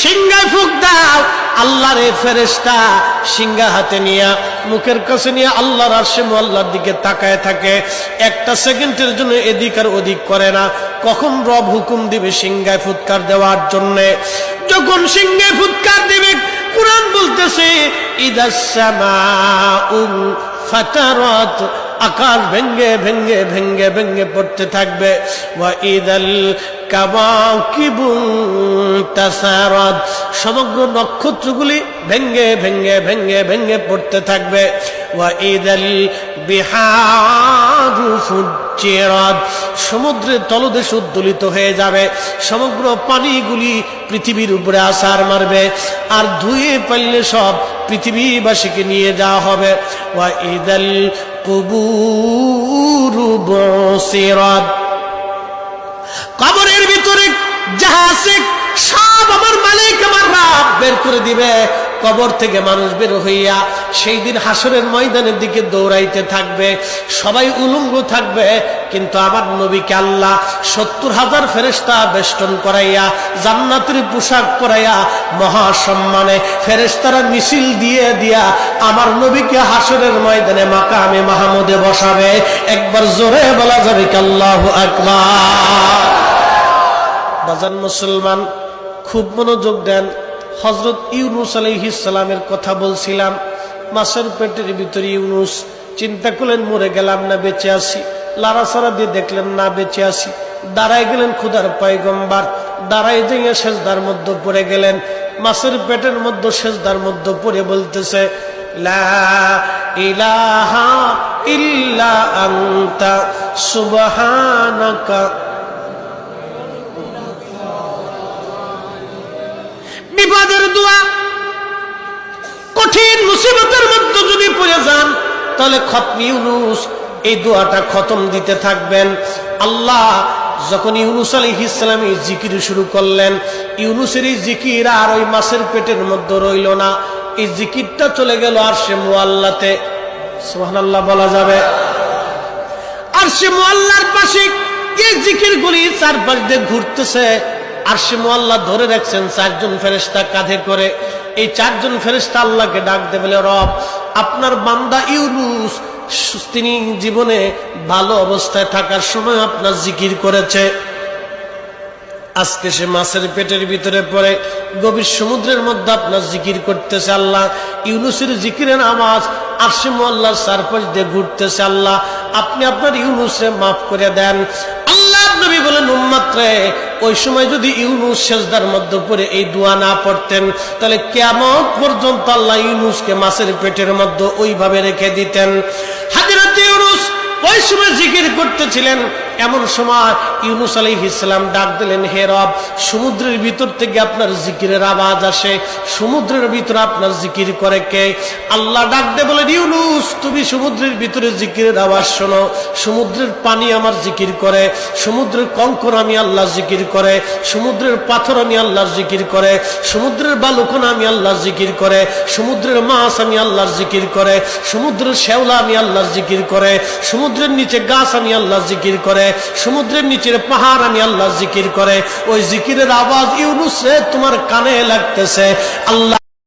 সিংহায় ফুঁক দাও। আল্লাহর এই ফেরেশতা সিংহা হাতে নিয়ে মুখের কাছে নিয়ে আল্লাহর আরশে মুআল্লার দিকে তাকায় থাকে, একটা সেকেন্ডের জন্য এদিক আর ওদিক করে না। কখন রব হুকুম দিবে সিংহায় ফুৎকার দেওয়ার জন্য, যখন সিংহায় ফুৎকার দিবে, কুরআন বলতেছে ইদাস সামাউ ফাতারাত, আকাশ ভেঙ্গে ভেঙ্গে ভেঙ্গে ভেঙ্গে পড়তে থাকবে। ওয়া ইদাল কাওয়াকিবু তাসারাত, সমগ্র নক্ষত্রগুলি ভেঙ্গে ভেঙ্গে ভেঙ্গে ভেঙ্গে পড়তে থাকবে। ওয়া ইদাল বিহারু ফুজ্জিরাত, সমুদ্রের তলদেশ উদ্দোলিত হয়ে যাবে, সমগ্র পানিগুলি পৃথিবীর উপরে আছাড় মারবে, আর ধুয়ে পাইলে সব পৃথিবীবাসীকে নিয়ে যাওয়া হবে। ওয়া ইদাল কুবুরু বুসিরাত, কবরের ভিতরে যাহা আছে সব আমার মালিক আমার রব বের করে দিবে। কবর থেকে মানুষ বের হইয়া সেই দিন হাসরের ময়দানের দিকে দৌড়াইতে থাকবে, সবাই উলঙ্গ থাকবে, কিন্তু আমার নবীকে আল্লাহ ৭০,০০০ ফেরেশতা বেষ্টন করাইয়া জান্নাতের পোশাক পরাইয়া মহাসম্মানে ফেরেশতারা মিছিল দিয়ে দিয়া আমার নবীকে হাসরের ময়দানে মাকামে মাহমুদে বসাবে। একবার জোরে বলা যাবে কি আল্লাহু আকবার। বাজান মুসলমান, খুব মনোযোগ দেন। হযরত ইউনূস আলাইহিস সালামের কথা বলছিলাম, মাছের পেটের ভিতরে ইউনূস। চিন্তা করলেন মরে গেলাম না বেঁচে আছি, লাড়াচাড়া দিয়ে দেখলেন না বেঁচে আছি, দাঁড়ায় গেলেন খোদার পয়গম্বর, দাঁড়ায় দিয়ে সেজদার মধ্যে পড়ে গেলেন। মাছের পেটের মধ্যে সেজদার মধ্যে পড়ে বলতেছে লা ইলাহা ইল্লা আনতা সুবহানাকা। বিপদের দোয়া, কঠিন মুসিবতের মধ্যে যদি পড়ে যান তাহলে খতম ইউনূস এই দোয়াটা খতম দিতে থাকবেন। আল্লাহ যখন ইউনূস আলাইহিস সালাম এই জিকির শুরু করলেন, ইউনূসের এই জিকির আর ওই মাছের পেটের মধ্যে রইল না, এই জিকিরটা চলে গেল আরশে মুআল্লাতে। সুবহানাল্লাহ বলা যাবে। আরশে মুআল্লার পাশে এই জিকিরগুলি চারপাশ দিয়ে ঘুরতেছে। আরশে মুআল্লা ধরে রাখছেন ৪ জন ফেরেশতা কাঁধে করে। এই ৪ জন ফেরেশতা আল্লাহকে ডাক দেবে, বলে রব, আপনার বান্দা ইউনূস তিনি জীবনে ভালো অবস্থায় থাকার সময় আপনার জিকির করেছে, আজকে সে মাছের পেটের ভিতরে পড়ে গভীর সমুদ্রের মধ্যে আপনার জিকির করতেছে। আল্লাহ, ইউনূসের জিকিরের আওয়াজ আরশে মুআল্লার চারপাশ দিয়ে ঘুরতেছে। আল্লাহ, আপনি আপনার ইউনূসকে মাফ করে দেন। আল্লাহ নবী বলেন, উম্মত রে, ওই সময় যদি ইউনূস সেজদার মধ্যে পড়ে এই দোয়া না পড়তেন তাহলে কিয়ামত পর্যন্ত আল্লাহ ইউনূসকে মাছের পেটের মধ্যে ওইভাবে রেখে দিতেন। হযরত ইউনূস ওই সময় জিকির করতেছিলেন। এমন সময় ইউনূস আলাইহিস সালাম ডাক দিলেন, হে রব, সমুদ্রের ভিতর থেকে আপনার জিকিরের আওয়াজ আসে, সমুদ্রের ভিতরে আপনার জিকির করে কে? আল্লাহ ডাক দিয়ে বলেন, ইউনূস, তুমি সমুদ্রের ভিতরে জিকিরের আওয়াজ শোনো। সমুদ্রের পানি আমার জিকির করে, সমুদ্রের কঙ্কর আমি আল্লাহ জিকির করে, সমুদ্রের পাথর আমি আল্লাহর জিকির করে, সমুদ্রের বালুকণা আমি আল্লাহর জিকির করে, সমুদ্রের মাছ আমি আল্লাহর জিকির করে, সমুদ্রের শ্যাওলা আমি আল্লাহর জিকির করে, সমুদ্রের নিচে গাছ আমি আল্লাহর জিকির করে, সমুদ্রের নিচের পাহাড় আমি আল্লাহর জিকির করে। ওই জিকিরের আওয়াজ ইউনূস রে তোমার কানে লাগতেছে। আল্লাহ